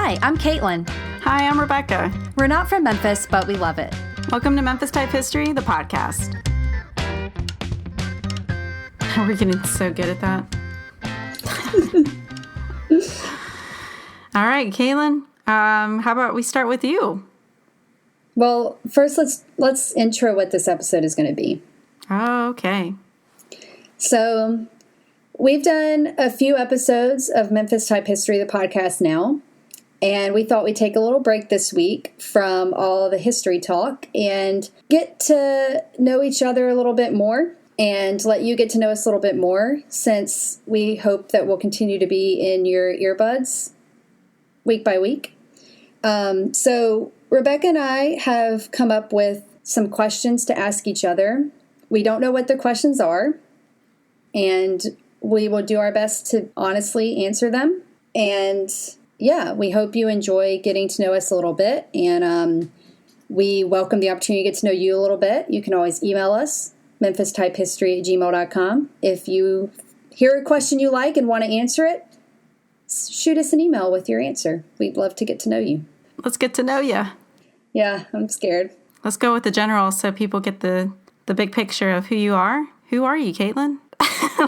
Hi, I'm Caitlin. Hi, I'm Rebecca. We're not from Memphis, but we love it. Welcome to Memphis Type History, the podcast. We're getting so good at that. All right, Caitlin, how about we start with you? Well, first let's intro what this episode is going to be. Oh, okay. So, we've done a few episodes of Memphis Type History, the podcast now, and we thought we'd take a little break this week from all the history talk and get to know each other a little bit more and let you get to know us a little bit more, since we hope that we'll continue to be in your earbuds week by week. So Rebecca and I have come up with some questions to ask each other. We don't know what the questions are, and we will do our best to honestly answer them. And yeah, we hope you enjoy getting to know us a little bit, and we welcome the opportunity to get to know you a little bit. You can always email us, memphistypehistory@gmail.com. If you hear a question you like and want to answer it, shoot us an email with your answer. We'd love to get to know you. Let's get to know you. Yeah, I'm scared. Let's go with the general so people get the big picture of who you are. Who are you, Caitlin?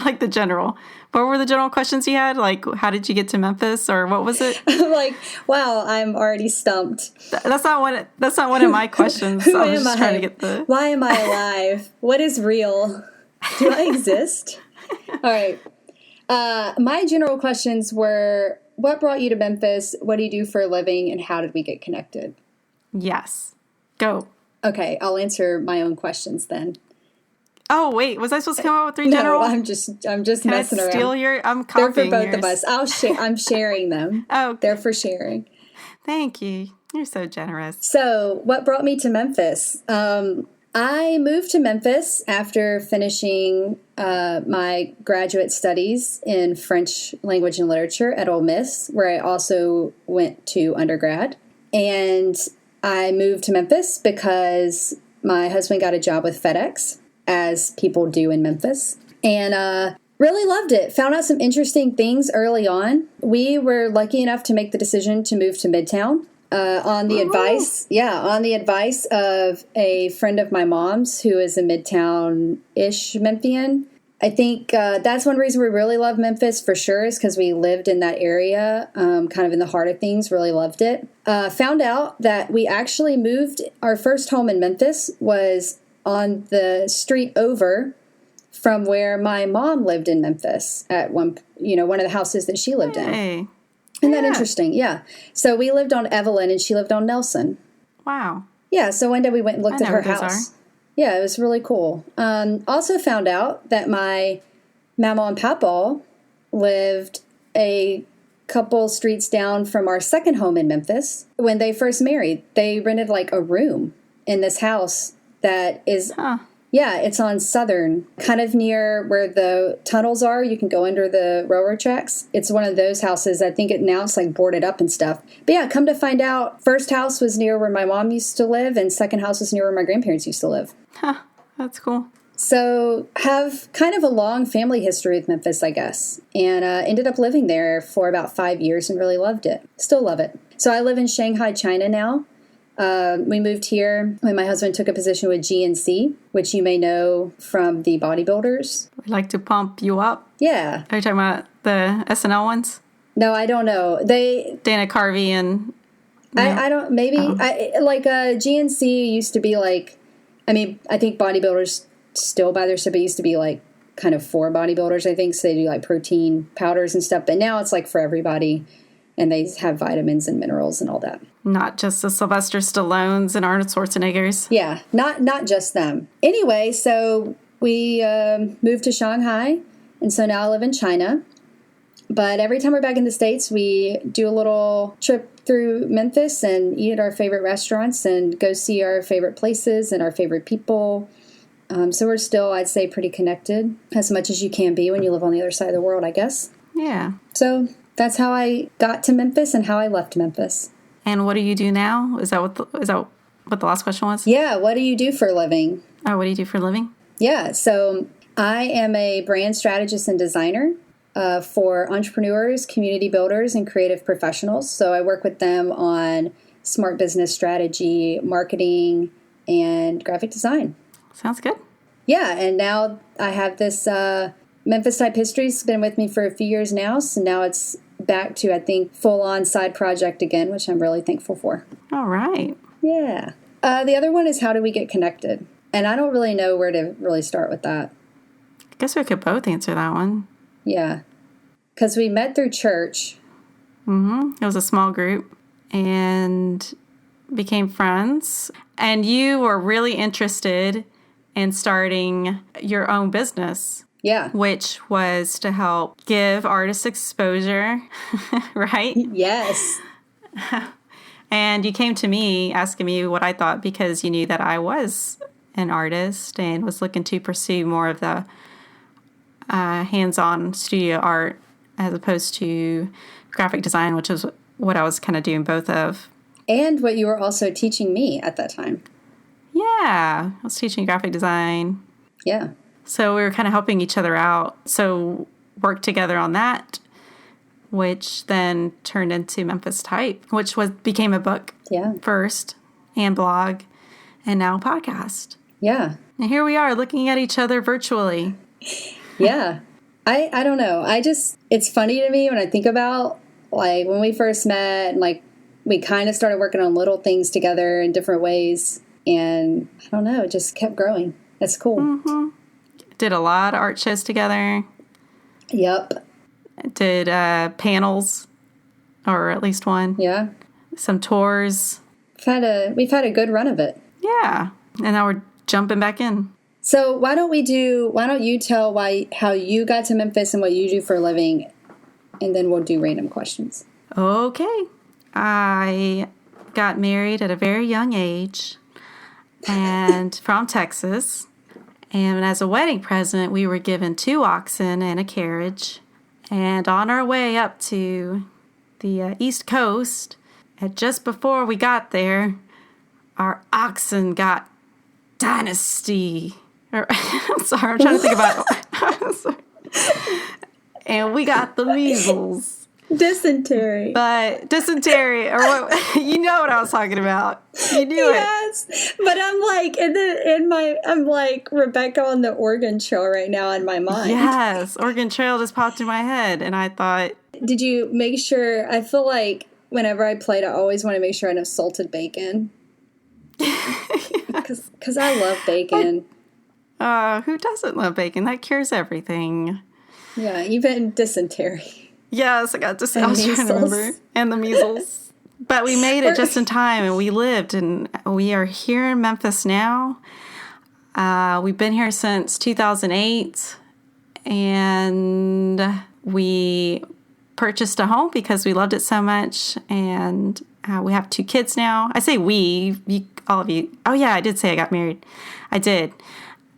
Like the general. What were the general questions you had? Like, how did you get to Memphis, or what was it? Like, wow, I'm already stumped. That's not one of my questions. Who I was am just trying to get Why am I alive? What is real? Do I exist? All right. My general questions were: what brought you to Memphis? What do you do for a living? And how did we get connected? Yes. Go. Okay, I'll answer my own questions then. Oh, wait, was I supposed to come up with three general? No, I'm just Can messing I steal around. I'm They're copying for both yours. of us. I'm sharing them. Oh, They're for sharing. thank you. You're so generous. So, what brought me to Memphis? I moved to Memphis after finishing my graduate studies in French language and literature at Ole Miss, where I also went to undergrad. And I moved to Memphis because my husband got a job with FedEx, as people do in Memphis, and really loved it. Found out some interesting things early on. We were lucky enough to make the decision to move to Midtown on the advice of a friend of my mom's who is a Midtown-ish Memphian. I think that's one reason we really love Memphis for sure, is because we lived in that area, kind of in the heart of things, really loved it. Found out that we actually moved, our first home in Memphis was on the street over from where my mom lived in Memphis at one of the houses that she lived in. Isn't that interesting? Yeah. So we lived on Evelyn and she lived on Nelson. Wow. Yeah. So one day we went and looked at her those house. Yeah, it was really cool. Also found out that my mama and papa lived a couple streets down from our second home in Memphis. When they first married, they rented like a room in this house that is, it's on Southern, kind of near where the tunnels are. You can go under the railroad tracks. It's one of those houses. I think now it's like boarded up and stuff. But yeah, come to find out, first house was near where my mom used to live, and second house was near where my grandparents used to live. Huh, that's cool. So have kind of a long family history with Memphis, I guess, and ended up living there for about 5 years and really loved it. Still love it. So I live in Shanghai, China now. We moved here when my husband took a position with GNC, which you may know from the bodybuilders. We like to pump you up. Yeah. Are you talking about the SNL ones? No, I don't know. Dana Carvey and... No? I don't, maybe. GNC used to be like, I think bodybuilders still buy their stuff. It used to be like kind of for bodybuilders, I think. So they do like protein powders and stuff. But now it's like for everybody. And they have vitamins and minerals and all that. Not just the Sylvester Stallones and Arnold Schwarzeneggers. Yeah, not just them. Anyway, so we moved to Shanghai, and so now I live in China. But every time we're back in the States, we do a little trip through Memphis and eat at our favorite restaurants and go see our favorite places and our favorite people. So we're still, I'd say, pretty connected, as much as you can be when you live on the other side of the world, I guess. Yeah. So that's how I got to Memphis and how I left Memphis. And what do you do now? Is that what the last question was? Yeah, what do you do for a living? Oh, what do you do for a living? Yeah, so I am a brand strategist and designer. for entrepreneurs, community builders, and creative professionals. So I work with them on smart business strategy, marketing, and graphic design. Sounds good. Yeah, and now I have this Memphis Type History's been with me for a few years now, so now it's back to, I think, full-on side project again, which I'm really thankful for. All right. Yeah. The other one is how do we get connected? And I don't really know where to really start with that. I guess we could both answer that one. Yeah. Because we met through church. It was a small group and became friends. And you were really interested in starting your own business. Yeah. Which was to help give artists exposure, right? Yes. And you came to me asking me what I thought because you knew that I was an artist and was looking to pursue more of the hands-on studio art as opposed to graphic design, which is what I was kind of doing both of. And what you were also teaching me at that time. Yeah, I was teaching graphic design. Yeah. So we were kind of helping each other out. So worked together on that, which then turned into Memphis Type, which became a book first, and blog, and now podcast. Yeah. And here we are looking at each other virtually. Yeah. I don't know. It's funny to me when I think about, like, when we first met, and, like, we kind of started working on little things together in different ways. And I don't know, it just kept growing. That's cool. Mm-hmm. Did a lot of art shows together. Yep. Did panels, or at least one. Yeah. Some tours. We've had a good run of it. Yeah. And now we're jumping back in. So why don't you tell how you got to Memphis and what you do for a living, and then we'll do random questions. Okay. I got married at a very young age and from Texas. And as a wedding present, we were given 2 oxen and a carriage. And on our way up to the East Coast, and just before we got there, our oxen got dynasty. I'm sorry, I'm trying to think about it. And we got the measles. Dysentery. But dysentery, or what? You know what I was talking about. You knew it. Yes, but I'm like I'm like Rebecca on the Oregon Trail right now in my mind. Yes, Oregon Trail just popped in my head, and I thought. Did you make sure? I feel like whenever I played, I always want to make sure I have salted bacon. Because I love bacon. Who doesn't love bacon? That cures everything. Yeah, even dysentery. Yes, I got dysentery. I was trying to remember. And the measles. But we made it just in time, and we lived, and we are here in Memphis now. We've been here since 2008, and we purchased a home because we loved it so much, and we have 2 kids now. I say all of you. Oh, yeah, I did say I got married. I did.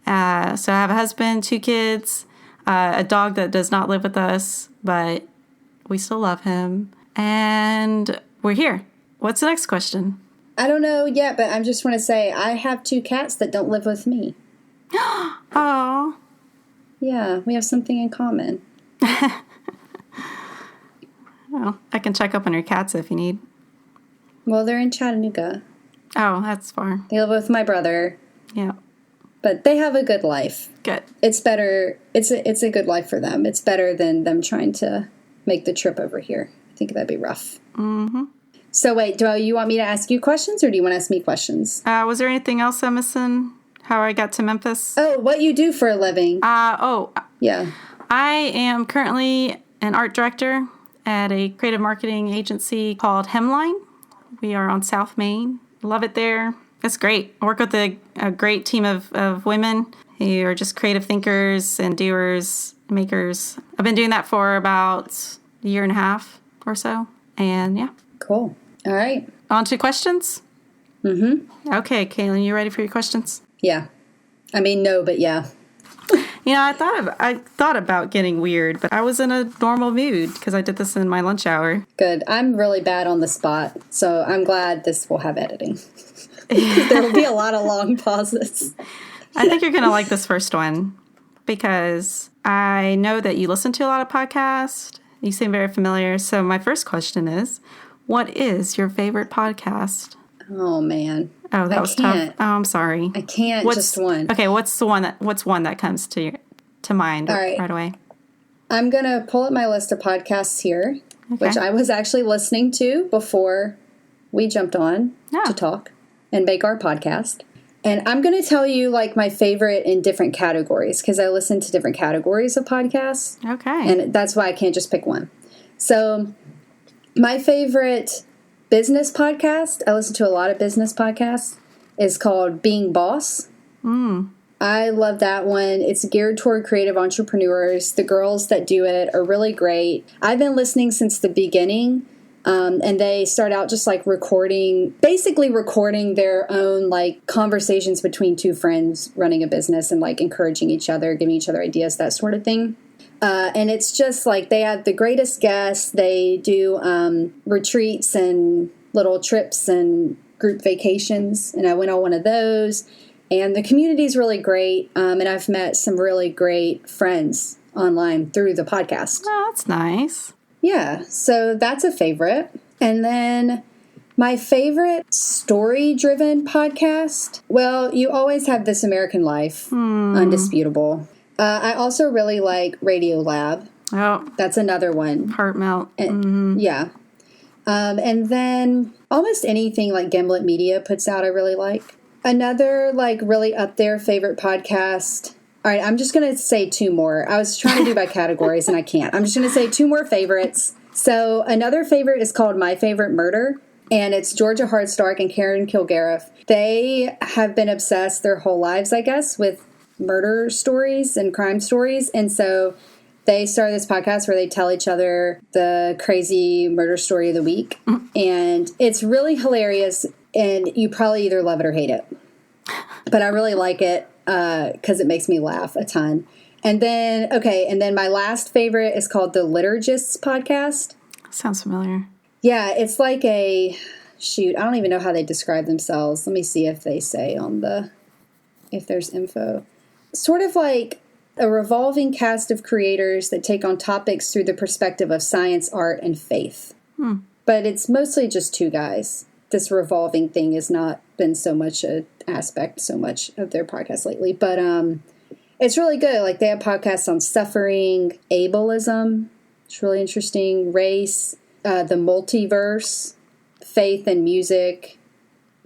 So I have a husband, 2 kids, a dog that does not live with us, but we still love him. And we're here. What's the next question? I don't know yet, but I just want to say I have 2 cats that don't live with me. Oh. Yeah, we have something in common. Well, I can check up on your cats if you need. Well, they're in Chattanooga. Oh, that's far. They live with my brother. Yeah. But they have a good life. Good. It's better. It's a good life for them. It's better than them trying to make the trip over here. I think that'd be rough. Mm-hmm. So wait, do you want me to ask you questions or do you want to ask me questions? Was there anything else I'm missing? How I got to Memphis? Oh, what you do for a living? Yeah. I am currently an art director at a creative marketing agency called Hemline. We are on South Main. Love it there. It's great. I work with a great team of women who are just creative thinkers and doers, makers. I've been doing that for about a year and a half or so. And yeah. Cool. All right. On to questions? Mm-hmm. Okay, Kaylin, you ready for your questions? Yeah. I mean, no, but yeah. You know, I thought about getting weird, but I was in a normal mood because I did this in my lunch hour. Good. I'm really bad on the spot, so I'm glad this will have editing. There will be a lot of long pauses. I think you're going to like this first one because I know that you listen to a lot of podcasts. You seem very familiar. So my first question is, what is your favorite podcast? Oh, man. Oh, that was tough. Oh, I'm sorry. I can't, just one. Okay, what's one that comes to mind right away? I'm going to pull up my list of podcasts here, which I was actually listening to before we jumped on to talk and make our podcast. And I'm going to tell you, like, my favorite in different categories, because I listen to different categories of podcasts. Okay. And that's why I can't just pick one. So my favorite business podcast, I listen to a lot of business podcasts, is called Being Boss. I love that one. It's geared toward creative entrepreneurs. The girls that do it are really great. I've been listening since the beginning. And they start out just like basically recording their own like conversations between two friends running a business and like encouraging each other, giving each other ideas, that sort of thing. And it's just like they have the greatest guests. They do retreats and little trips and group vacations. And I went on one of those. And the community is really great. And I've met some really great friends online through the podcast. Oh, that's nice. Yeah, so that's a favorite. And then my favorite story-driven podcast, well, you always have This American Life, undisputable. I also really like Radio Lab. Oh. That's another one. Heart melt. Yeah. And then almost anything like Gimlet Media puts out I really like. Another like really up there favorite podcast. All right, I'm just going to say two more. I was trying to do by categories, and I can't. I'm just going to say two more favorites. So another favorite is called My Favorite Murder, and it's Georgia Hardstark and Karen Kilgariff. They have been obsessed their whole lives, I guess, with murder stories and crime stories, and so they started this podcast where they tell each other the crazy murder story of the week, and it's really hilarious, and you probably either love it or hate it. But I really like it. Because it makes me laugh a ton. And then my last favorite is called the Liturgists podcast. Sounds familiar. Yeah, it's like I don't even know how they describe themselves. Let me see if they say if there's info. Sort of like a revolving cast of creators that take on topics through the perspective of science, art, and faith. But it's mostly just two guys. This revolving thing has not been so much an aspect so much of their podcast lately, but it's really good. Like they have podcasts on suffering, ableism, it's really interesting, race, the multiverse, faith and music,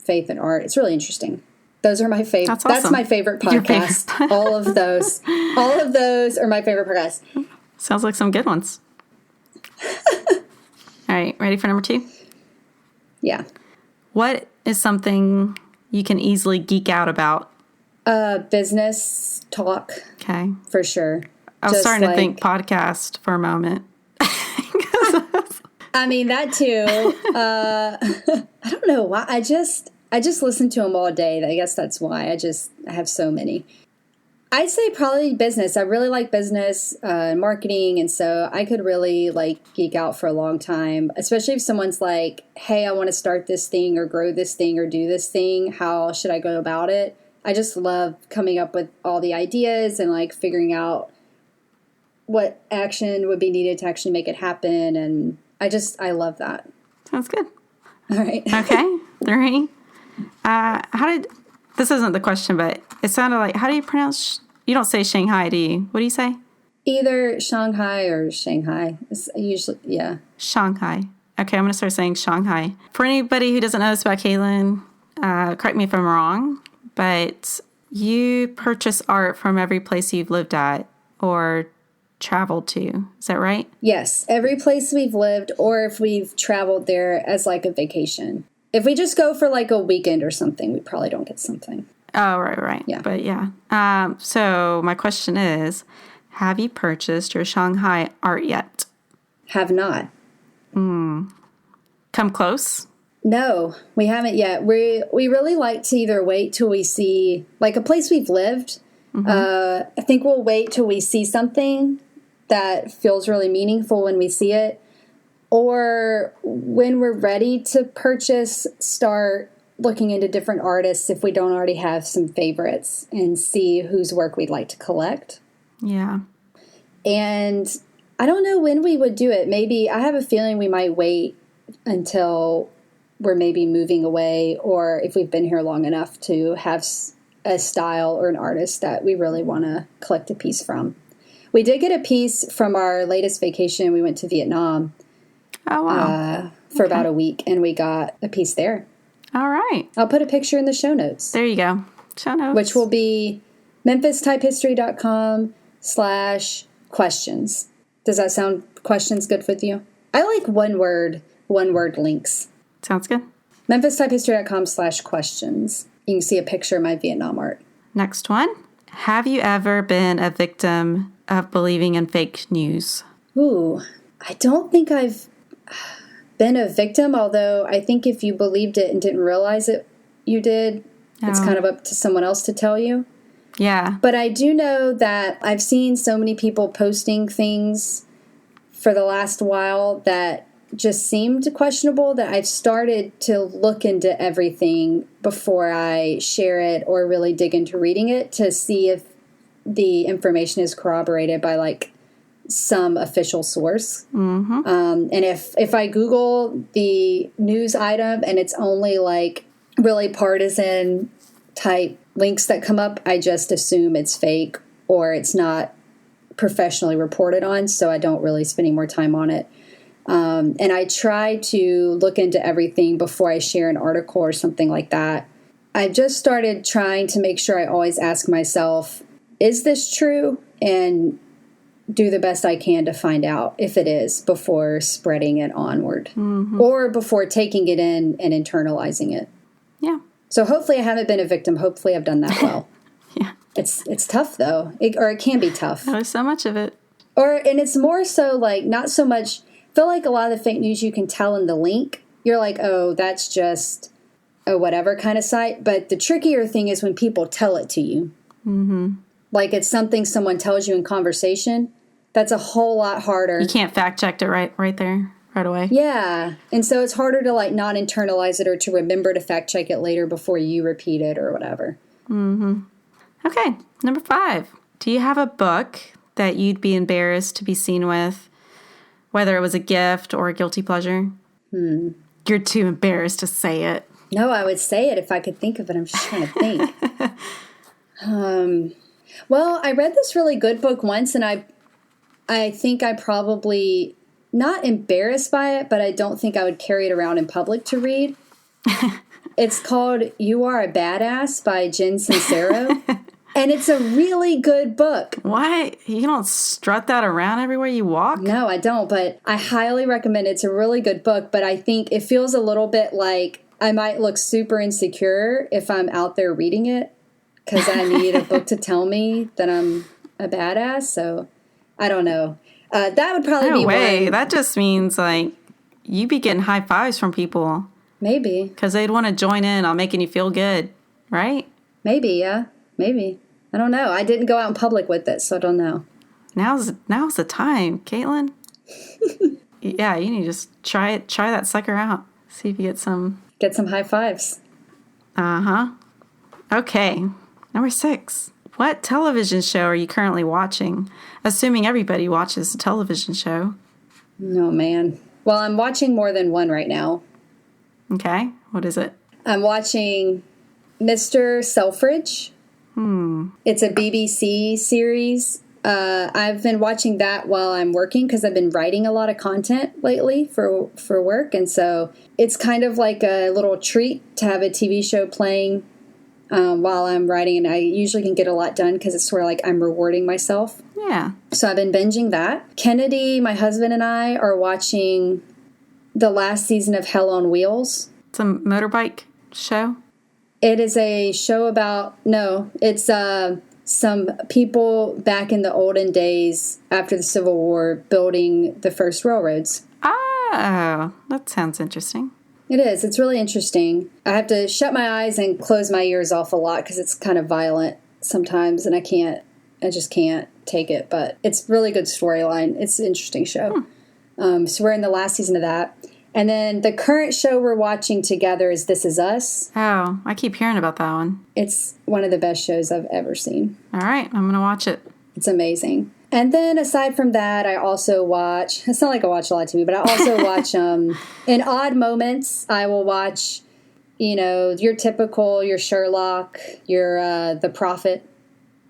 faith and art. It's really interesting. Those are my favorite. That's awesome. That's my favorite podcast. All of those are my favorite podcasts. Sounds like some good ones. All right, ready for number 2? Yeah. What is something you can easily geek out about? Business talk. Okay. For sure. I was starting to think podcast for a moment. I mean, that too. I don't know why. I just listen to them all day. I guess that's why. I have so many. I'd say probably business. I really like business and marketing, and so I could really like geek out for a long time, especially if someone's like, hey, I want to start this thing or grow this thing or do this thing. How should I go about it? I just love coming up with all the ideas and like figuring out what action would be needed to actually make it happen. And I love that. Sounds good. All right. Okay. 3. This isn't the question, but it sounded like, how do you pronounce, you don't say Shanghai, do you? What do you say? Either Shanghai or Shanghai. It's usually, yeah. Shanghai. Okay, I'm going to start saying Shanghai. For anybody who doesn't know this about Caitlin, correct me if I'm wrong, but you purchase art from every place you've lived at or traveled to. Is that right? Yes, every place we've lived or if we've traveled there as like a vacation. If we just go for like a weekend or something, we probably don't get something. Oh, right. Yeah. But yeah. So my question is, have you purchased your Shanghai art yet? Have not. Come close? No, we haven't yet. We really like to either wait till we see like a place we've lived. I think we'll wait till we see something that feels really meaningful when we see it. Or when we're ready to purchase, start looking into different artists if we don't already have some favorites and see whose work we'd like to collect. Yeah. And I don't know when we would do it. Maybe I have a feeling we might wait until we're maybe moving away, or if we've been here long enough to have a style or an artist that we really want to collect a piece from. We did get a piece from our latest vacation. We went to Vietnam. Oh, wow. For about a week, and we got a piece there. All right. I'll put a picture in the show notes. There you go. Show notes. Which will be memphistypehistory.com/questions. Does that sound questions good with you? I like one word links. Sounds good. memphistypehistory.com/questions. You can see a picture of my Vietnam art. Next one. Have you ever been a victim of believing in fake news? Ooh, I don't think I've been a victim, although I think if you believed it and didn't realize it, you did. It's kind of up to someone else to tell you. Yeah. But I do know that I've seen so many people posting things for the last while that just seemed questionable that I've started to look into everything before I share it or really dig into reading it to see if the information is corroborated by like some official source. Mm-hmm. And if I Google the news item and it's only like really partisan type links that come up, I just assume it's fake or it's not professionally reported on, so I don't really spend any more time on it. And I try to look into everything before I share an article or something like that. I've just started trying to make sure I always ask myself, is this true? And do the best I can to find out if it is before spreading it onward or before taking it in and internalizing it. Yeah. So hopefully I haven't been a victim. Hopefully I've done that well. Yeah. It's tough though, or it can be tough. There's so much of it. And it's more so like not so much. I feel like a lot of the fake news you can tell in the link. You're like, oh, that's just a whatever kind of site. But the trickier thing is when people tell it to you. Mm-hmm. Like it's something someone tells you in conversation. That's a whole lot harder. You can't fact check it right there, right away. Yeah. And so it's harder to like not internalize it or to remember to fact check it later before you repeat it or whatever. Mm-hmm. Okay. Number 5. Do you have a book that you'd be embarrassed to be seen with, whether it was a gift or a guilty pleasure? You're too embarrassed to say it. No, I would say it if I could think of it. I'm just trying to think. Well, I read this really good book once, and I think I probably, not embarrassed by it, but I don't think I would carry it around in public to read. It's called You Are a Badass by Jen Sincero. And it's a really good book. What? You don't strut that around everywhere you walk? No, I don't, but I highly recommend it. It's a really good book, but I think it feels a little bit like I might look super insecure if I'm out there reading it because I need a book to tell me that I'm a badass, so I don't know. That would probably be way. one. That just means like you be getting high fives from people. Maybe. Because they'd want to join in on making you feel good, right? Maybe, yeah. Maybe. I don't know. I didn't go out in public with it, so I don't know. Now's the time, Caitlin. Yeah, you need to just try that sucker out. See if you get some high fives. Uh-huh. Okay. Number 6. What television show are you currently watching? Assuming everybody watches a television show. No, man. Well, I'm watching more than one right now. Okay. What is it? I'm watching Mr. Selfridge. It's a BBC series. I've been watching that while I'm working because I've been writing a lot of content lately for work. And so it's kind of like a little treat to have a TV show playing while I'm writing. And I usually can get a lot done because it's sort of like I'm rewarding myself. Yeah. So I've been binging that. Kennedy, my husband, and I are watching the last season of Hell on Wheels. It's a motorbike show? It is a show about, it's some people back in the olden days after the Civil War building the first railroads. Oh, that sounds interesting. It is. It's really interesting. I have to shut my eyes and close my ears off a lot because it's kind of violent sometimes and I just can't take it. But it's really good storyline. It's an interesting show. So we're in the last season of that. And then the current show we're watching together is This Is Us. Oh, I keep hearing about that one. It's one of the best shows I've ever seen. All right, I'm going to watch it. It's amazing. And then aside from that, I also watch, it's not like I watch a lot of TV, but I also watch, in odd moments, I will watch, your typical, your Sherlock, your The Prophet.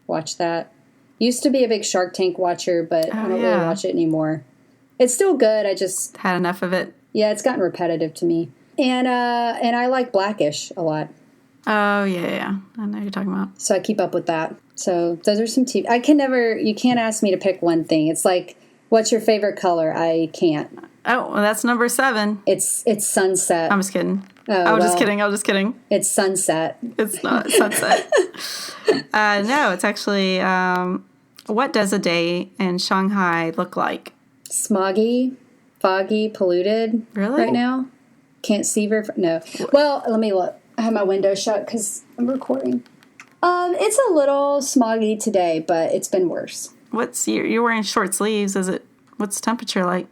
Watch that. Used to be a big Shark Tank watcher, but I don't really watch it anymore. It's still good. I just had enough of it. Yeah, it's gotten repetitive to me. And I like Blackish a lot. Oh, yeah. I know what you're talking about. So I keep up with that. So those are some TV. You can't ask me to pick one thing. It's like, what's your favorite color? I can't. Oh, well, that's number 7. It's sunset. I'm just kidding. Oh, just kidding. It's sunset. It's not sunset. No, it's actually, what does a day in Shanghai look like? Smoggy, foggy, polluted. Really? Right now. Can't see no. Well, let me look. I have my window shut because I'm recording. It's a little smoggy today, but it's been worse. You're wearing short sleeves. What's the temperature like?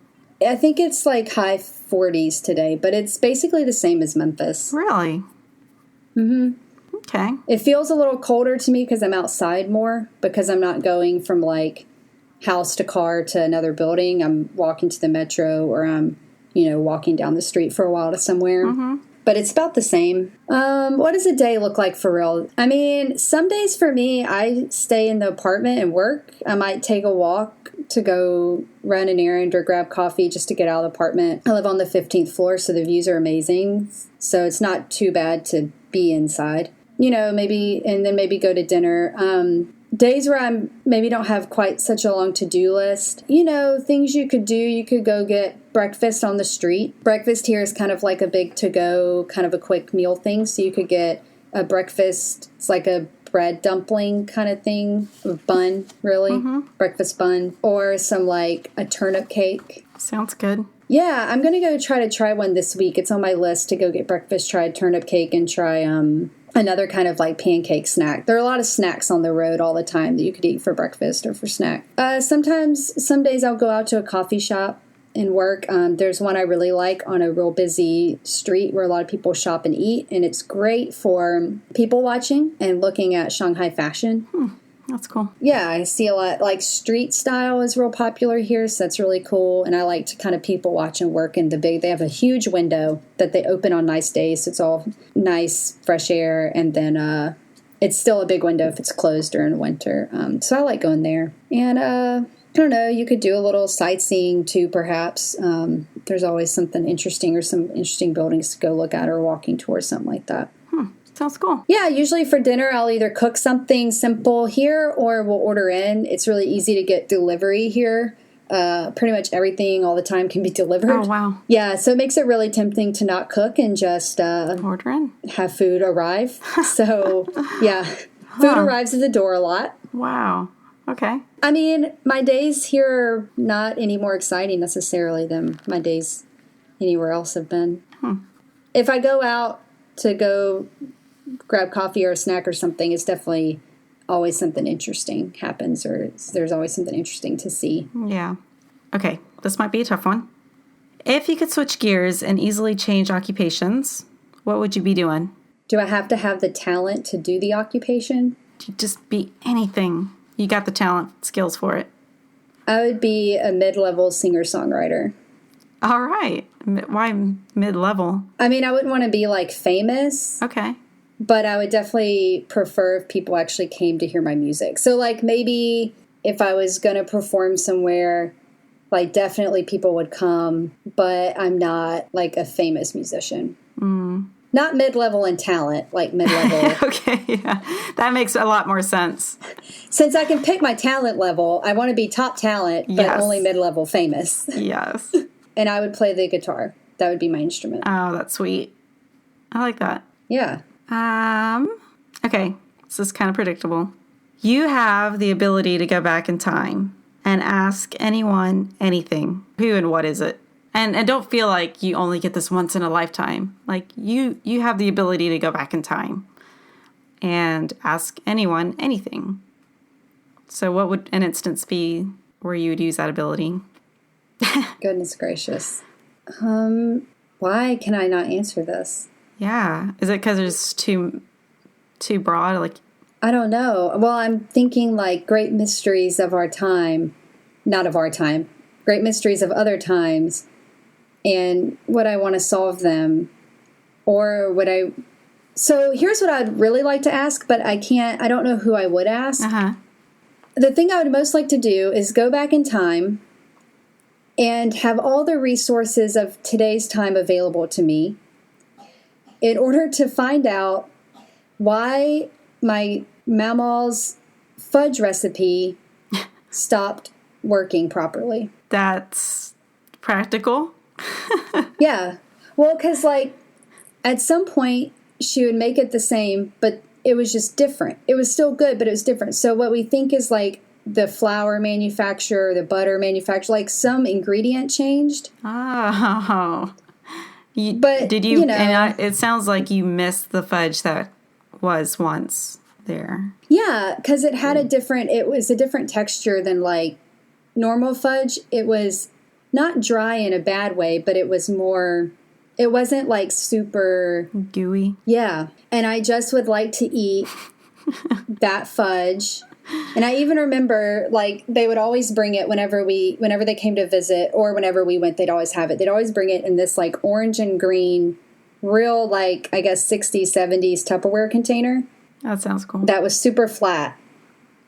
I think it's like high 40s today, but it's basically the same as Memphis. Really? Mm-hmm. Okay. It feels a little colder to me because I'm outside more, because I'm not going from like house to car to another building. I'm walking to the metro, or I'm, walking down the street for a while to somewhere. Mm-hmm. But it's about the same. What does a day look like for real? I mean, some days for me, I stay in the apartment and work. I might take a walk to go run an errand or grab coffee just to get out of the apartment. I live on the 15th floor, so the views are amazing. So it's not too bad to be inside. Maybe go to dinner. Days where I maybe don't have quite such a long to-do list. Things you could do. You could go get breakfast on the street. Breakfast here is kind of like a big to-go, kind of a quick meal thing. So you could get a breakfast. It's like a bread dumpling kind of thing. A bun, really. Mm-hmm. Breakfast bun. Or some like a turnip cake. Sounds good. Yeah, I'm going to go try one this week. It's on my list to go get breakfast, try a turnip cake, and try another kind of like pancake snack. There are a lot of snacks on the road all the time that you could eat for breakfast or for snack. Some days I'll go out to a coffee shop and work. There's one I really like on a real busy street where a lot of people shop and eat, and it's great for people watching and looking at Shanghai fashion. That's cool. Yeah, I see a lot, like street style is real popular here, so that's really cool. And I like to kind of people watch and work in they have a huge window that they open on nice days, so it's all nice, fresh air, and then it's still a big window if it's closed during the winter. So I like going there. And I don't know, you could do a little sightseeing too, perhaps. There's always something interesting or some interesting buildings to go look at or walking towards, something like that. Sounds cool. Yeah, usually for dinner, I'll either cook something simple here or we'll order in. It's really easy to get delivery here. Pretty much everything all the time can be delivered. Oh, wow. Yeah, so it makes it really tempting to not cook and just order in. Have food arrive. So, yeah, food arrives at the door a lot. Wow. Okay. I mean, my days here are not any more exciting necessarily than my days anywhere else have been. If I go out to go grab coffee or a snack or something, it's definitely always something interesting happens, or there's always something interesting to see. Yeah. Okay, this might be a tough one. If you could switch gears and easily change occupations, what would you be doing? Do I have to have the talent to do the occupation? Just be anything. You got the talent, skills for it. I would be a mid-level singer-songwriter. All right. Why mid-level? I mean, I wouldn't want to be like famous. Okay. But I would definitely prefer if people actually came to hear my music. So, like, maybe if I was going to perform somewhere, like, definitely people would come, but I'm not, like, a famous musician. Not mid-level in talent, like mid-level. Okay, yeah. That makes a lot more sense. Since I can pick my talent level, I want to be top talent, but only mid-level famous. Yes. And I would play the guitar. That would be my instrument. Oh, that's sweet. I like that. Yeah. Okay, this is kind of predictable. You have the ability to go back in time and ask anyone anything. Who and what is it? And don't feel like you only get this once in a lifetime. Like, you have the ability to go back in time and ask anyone anything. So what would an instance be where you would use that ability? Goodness gracious. Why can I not answer this? Yeah. Is it because it's too broad? Like, I don't know. Well, I'm thinking like great mysteries of our time. not of our time, great mysteries of other times, and would I want to solve them? Or would I... So here's what I'd really like to ask, but I don't know who I would ask. Uh-huh. The thing I would most like to do is go back in time and have all the resources of today's time available to me in order to find out why my Mama's fudge recipe stopped working properly. That's practical. Yeah. Well, because, like, at some point, she would make it the same, but it was just different. It was still good, but it was different. So what we think is, like, the flour manufacturer, the butter manufacturer, like, some ingredient changed. Oh. But, did you, you know, it sounds like you missed the fudge that was once there. yeah, because it was a different texture than, like, normal fudge. It was not dry in a bad way, but it was more... It wasn't, like, super... Gooey. Yeah. And I just would like to eat that fudge. And I even remember, like, they would always bring it whenever they came to visit, or whenever we went, they'd always have it. They'd always bring it in this, like, orange and green, real, like, I guess, 60s, 70s Tupperware container. That sounds cool. That was super flat.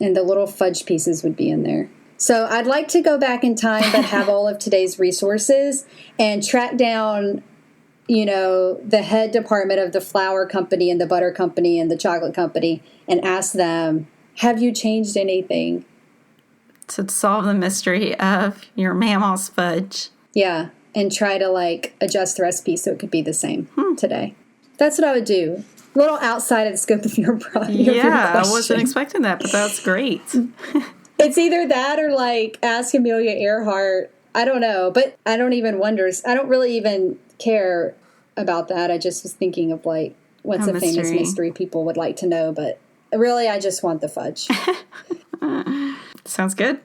And the little fudge pieces would be in there. So I'd like to go back in time, but have all of today's resources and track down... you know, the head department of the flour company and the butter company and the chocolate company and ask them, have you changed anything? To solve the mystery of your Mama's fudge. Yeah, and try to, like, adjust the recipe so it could be the same today. That's what I would do. A little outside of the scope of your question. Yeah, I wasn't expecting that, but that's great. It's either that or, like, ask Amelia Earhart. I don't know, but I don't even wonder. I don't really even care about that. I just was thinking of, like, what's a famous mystery people would like to know, but really I just want the fudge. Sounds good.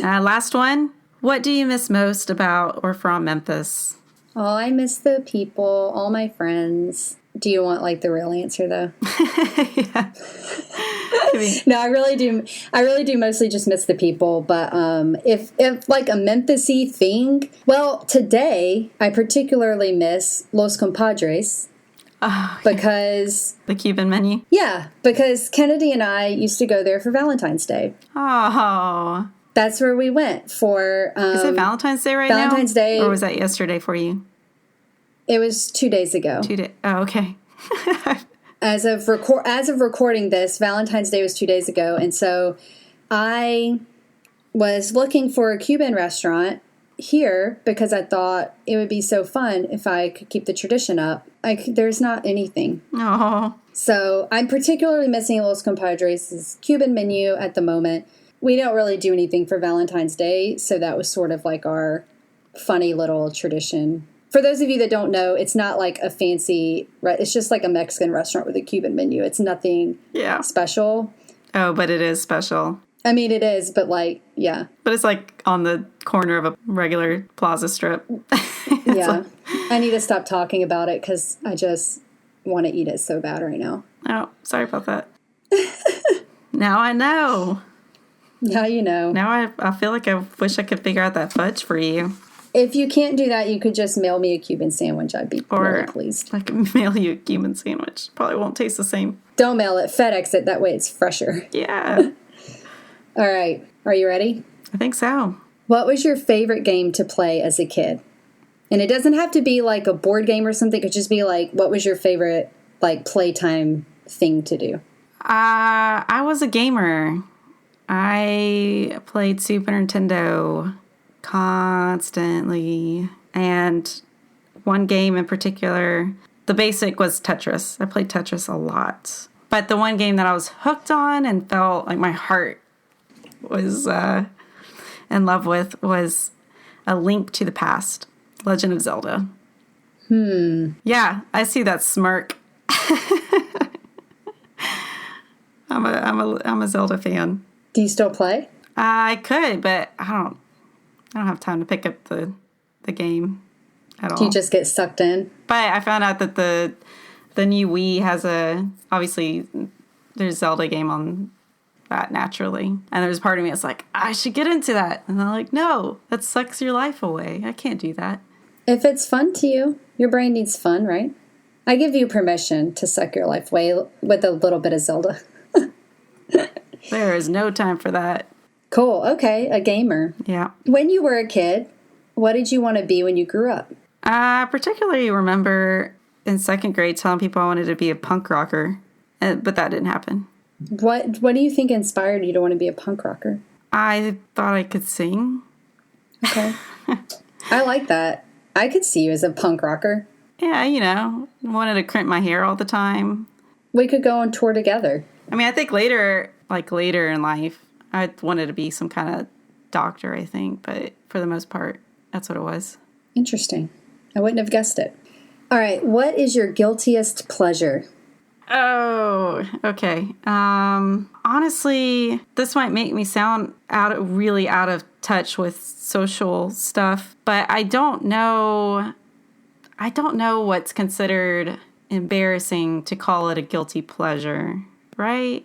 Last one. What do you miss most about or from Memphis? Oh, I miss the people, all my friends. Do you want, like, the real answer, though? Yeah. No, I really do. I really do mostly just miss the people. But if like a Memphis-y thing, well, today I particularly miss Los Compadres. Because... The Cuban menu? Yeah, because Kennedy and I used to go there for Valentine's Day. Oh. That's where we went for... Is it Valentine's Day right Valentine's now? Day. Or was that yesterday for you? It was 2 days ago. Oh, okay. As of recording this, Valentine's Day was 2 days ago, and so I was looking for a Cuban restaurant here because I thought it would be so fun if I could keep the tradition up. There's not anything. Oh. So I'm particularly missing Los Compadres' Cuban menu at the moment. We don't really do anything for Valentine's Day, so that was sort of like our funny little tradition. For those of you that don't know, it's not like a fancy... It's just like a Mexican restaurant with a Cuban menu. It's nothing special. Oh, but it is special. I mean, it is, but, like, yeah. But it's like on the corner of a regular plaza strip. Yeah. I need to stop talking about it because I just want to eat it so bad right now. Oh, sorry about that. Now I know. Now you know. Now I feel like I wish I could figure out that fudge for you. If you can't do that, you could just mail me a Cuban sandwich. I'd be really pleased. I can mail you a Cuban sandwich. Probably won't taste the same. Don't mail it. FedEx it. That way it's fresher. Yeah. All right. Are you ready? I think so. What was your favorite game to play as a kid? And it doesn't have to be like a board game or something. It could just be like, what was your favorite, like, playtime thing to do? I was a gamer. I played Super Nintendo constantly. And one game in particular, the basic was Tetris. I played Tetris a lot. But the one game that I was hooked on and felt like my heart was in love with was A Link to the Past, Legend of Zelda. Yeah, I see that smirk. I'm a Zelda fan. Do you still play? I could, but I don't have time to pick up the game at all. Do you just get sucked in? But I found out that the new Wii has obviously there's Zelda game on that naturally. And there's part of me that's like, I should get into that. And I'm like, no, that sucks your life away. I can't do that. If it's fun to you, your brain needs fun, right? I give you permission to suck your life away with a little bit of Zelda. There is no time for that. Cool. Okay. A gamer. Yeah. When you were a kid, what did you want to be when you grew up? I particularly remember in second grade telling people I wanted to be a punk rocker, but that didn't happen. What do you think inspired you to want to be a punk rocker? I thought I could sing. Okay. I like that. I could see you as a punk rocker. Yeah, you know, wanted to crimp my hair all the time. We could go on tour together. I mean, I think later in life, I wanted to be some kind of doctor, I think. But for the most part, that's what it was. Interesting. I wouldn't have guessed it. All right. What is your guiltiest pleasure? Oh, okay. Honestly, this might make me sound really out of touch with social stuff, but I don't know what's considered embarrassing to call it a guilty pleasure, right?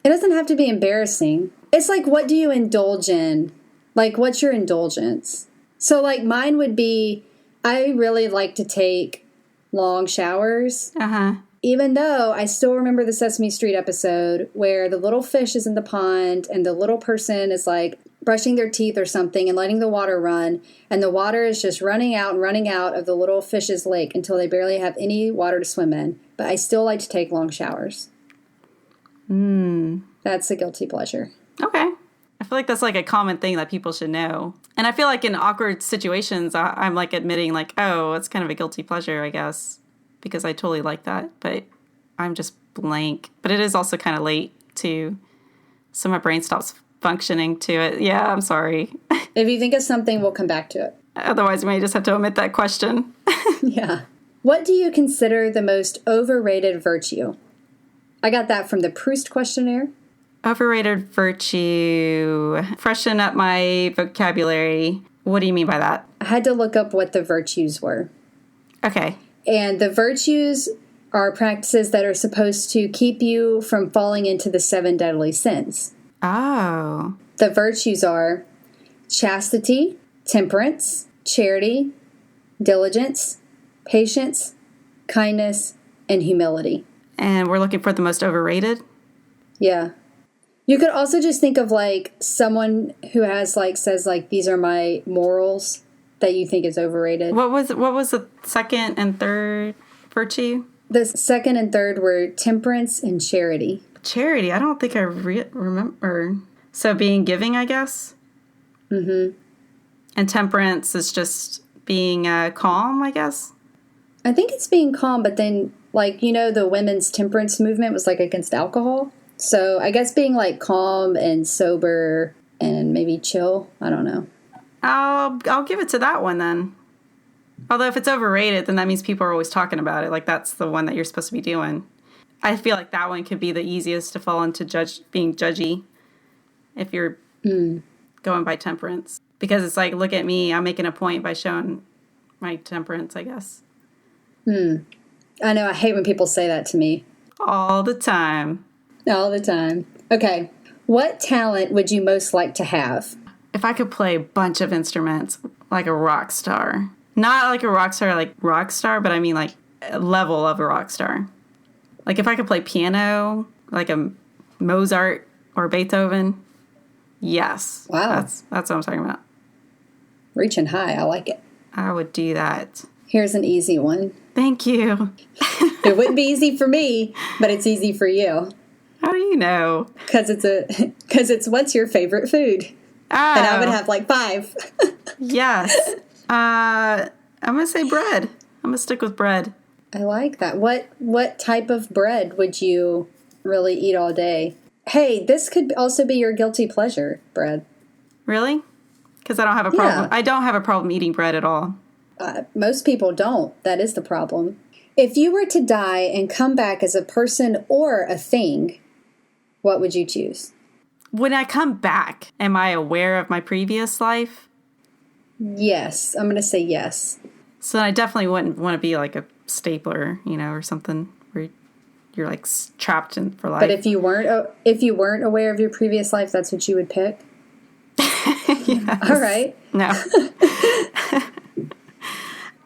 It doesn't have to be embarrassing. It's like, what do you indulge in? Like, what's your indulgence? So, like, mine would be, I really like to take long showers. Uh-huh. Even though I still remember the Sesame Street episode where the little fish is in the pond and the little person is like brushing their teeth or something and letting the water run. And the water is just running out and running out of the little fish's lake until they barely have any water to swim in. But I still like to take long showers. That's a guilty pleasure. Okay. I feel like that's like a common thing that people should know. And I feel like in awkward situations, I'm like admitting like, oh, it's kind of a guilty pleasure, I guess. Because I totally like that, but I'm just blank. But it is also kind of late, too. So my brain stops functioning to it. Yeah, I'm sorry. If you think of something, we'll come back to it. Otherwise, we may just have to omit that question. Yeah. What do you consider the most overrated virtue? I got that from the Proust questionnaire. Overrated virtue. Freshen up my vocabulary. What do you mean by that? I had to look up what the virtues were. Okay. And the virtues are practices that are supposed to keep you from falling into the 7 deadly sins. Oh. The virtues are chastity, temperance, charity, diligence, patience, kindness, and humility. And we're looking for the most overrated? Yeah. You could also just think of like someone who has like says like these are my morals that you think is overrated. What was the second and third virtue? The second and third were temperance and charity. Charity, I don't think I remember. So being giving, I guess? Mm-hmm. And temperance is just being calm, I guess? I think it's being calm, but then, like, you know, the women's temperance movement was, like, against alcohol. So I guess being, like, calm and sober and maybe chill. I don't know. I'll give it to that one, then. Although if it's overrated, then that means people are always talking about it. Like, that's the one that you're supposed to be doing. I feel like that one could be the easiest to fall into being judgy if you're going by temperance. Because it's like, look at me, I'm making a point by showing my temperance, I guess. I know, I hate when people say that to me. All the time. All the time. Okay. What talent would you most like to have? If I could play a bunch of instruments like a rock star. Not like a rock star, but I mean like a level of a rock star. Like if I could play piano, like a Mozart or Beethoven, yes. Wow. That's what I'm talking about. Reaching high. I like it. I would do that. Here's an easy one. Thank you. It wouldn't be easy for me, but it's easy for you. How do you know? Because it's what's your favorite food? Oh. And I would have like 5. Yes. I'm going to say bread. I'm going to stick with bread. I like that. What type of bread would you really eat all day? Hey, this could also be your guilty pleasure, bread. Really? Because I don't have a problem. Yeah. I don't have a problem eating bread at all. Most people don't. That is the problem. If you were to die and come back as a person or a thing, what would you choose? When I come back, am I aware of my previous life? Yes. I'm going to say yes. So I definitely wouldn't want to be like a stapler, or something. you're like trapped in for life. But if you weren't aware of your previous life, that's what you would pick? Yes. All right. No.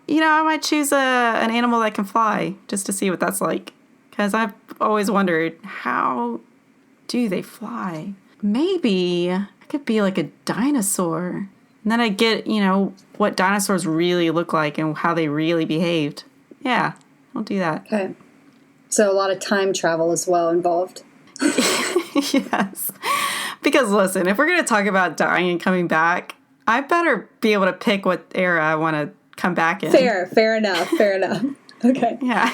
I might choose an animal that can fly just to see what that's like. Because I've always wondered, how do they fly? Maybe I could be like a dinosaur. And then I get, what dinosaurs really look like and how they really behaved. Yeah, I'll do that. Okay. So a lot of time travel as well involved. Yes. Because listen, if we're going to talk about dying and coming back, I better be able to pick what era I want to come back in. Fair enough. Okay. Yeah.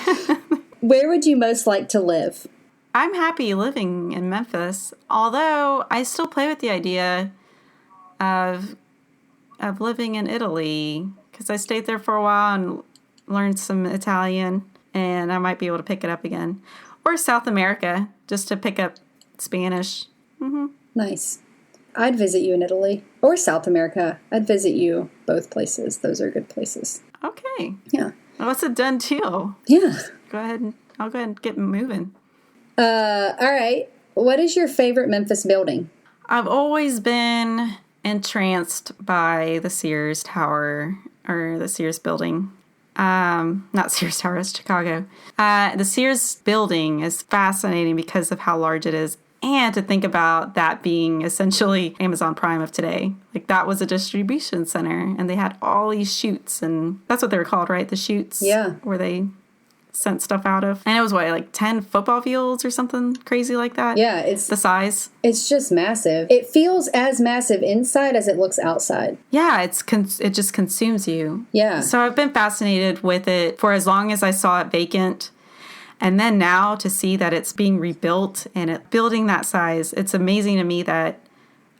Where would you most like to live? I'm happy living in Memphis, although I still play with the idea of living in Italy because I stayed there for a while and learned some Italian, and I might be able to pick it up again. Or South America, just to pick up Spanish. Mm-hmm. Nice. I'd visit you in Italy or South America. I'd visit you both places. Those are good places. Okay. Yeah. Well, that's a done deal. Yeah. I'll go ahead and get moving. All right. What is your favorite Memphis building? I've always been entranced by the Sears Tower, or the Sears building. Not Sears Tower, it's Chicago. The Sears building is fascinating because of how large it is. And to think about that being essentially Amazon Prime of today. Like, that was a distribution center, and they had all these chutes, and that's what they were called, right? The chutes. Yeah. Where they sent stuff out of. And it was, like 10 football fields or something crazy like that? Yeah, it's the size. It's just massive. It feels as massive inside as it looks outside. Yeah, it just consumes you. Yeah. So I've been fascinated with it for as long as I saw it vacant. And then now to see that it's being rebuilt and it building that size, it's amazing to me that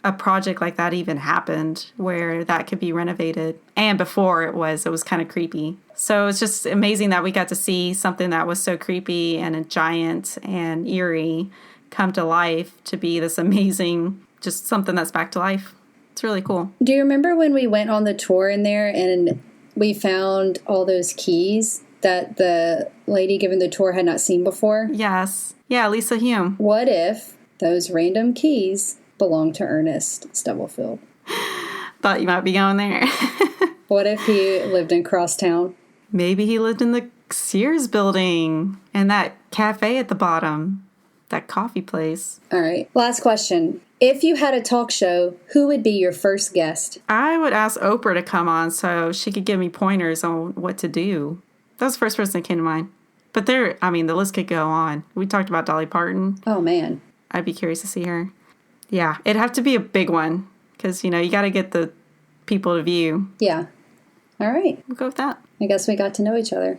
a project like that even happened where that could be renovated. And before it was kind of creepy. So it's just amazing that we got to see something that was so creepy and a giant and eerie come to life to be this amazing, just something that's back to life. It's really cool. Do you remember when we went on the tour in there and we found all those keys that the lady giving the tour had not seen before? Yes. Yeah, Lisa Hume. What if those random keys belonged to Ernest Stubblefield? Thought you might be going there. What if he lived in Crosstown? Maybe he lived in the Sears building and that cafe at the bottom, that coffee place. All right. Last question. If you had a talk show, who would be your first guest? I would ask Oprah to come on so she could give me pointers on what to do. That was the first person that came to mind. But the list could go on. We talked about Dolly Parton. Oh, man. I'd be curious to see her. Yeah, it'd have to be a big one because, you got to get the people to view. Yeah. All right. We'll go with that. I guess we got to know each other.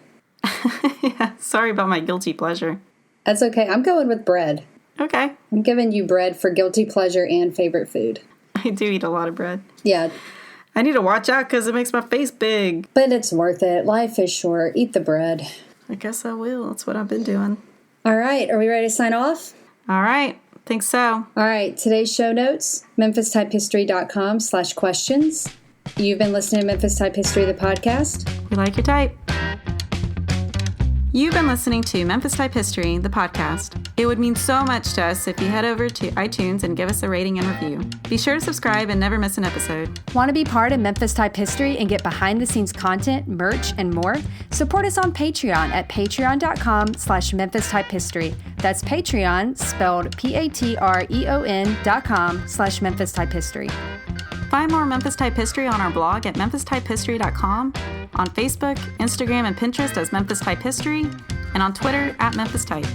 Yeah, sorry about my guilty pleasure. That's okay. I'm going with bread. Okay. I'm giving you bread for guilty pleasure and favorite food. I do eat a lot of bread. Yeah. I need to watch out because it makes my face big. But it's worth it. Life is short. Eat the bread. I guess I will. That's what I've been doing. All right. Are we ready to sign off? All right. Think so. All right. Today's show notes, memphistypehistory.com/questions. You've been listening to Memphis Type History, the podcast. We like your type. You've been listening to Memphis Type History, the podcast. It would mean so much to us if you head over to iTunes and give us a rating and review. Be sure to subscribe and never miss an episode. Want to be part of Memphis Type History and get behind-the-scenes content, merch, and more? Support us on Patreon at patreon.com/Memphis Type History. That's Patreon, spelled patreon.com/Memphis Type History. Find more Memphis Type History on our blog at memphistypehistory.com, on Facebook, Instagram, and Pinterest as Memphis Type History, and on Twitter at Memphis Type.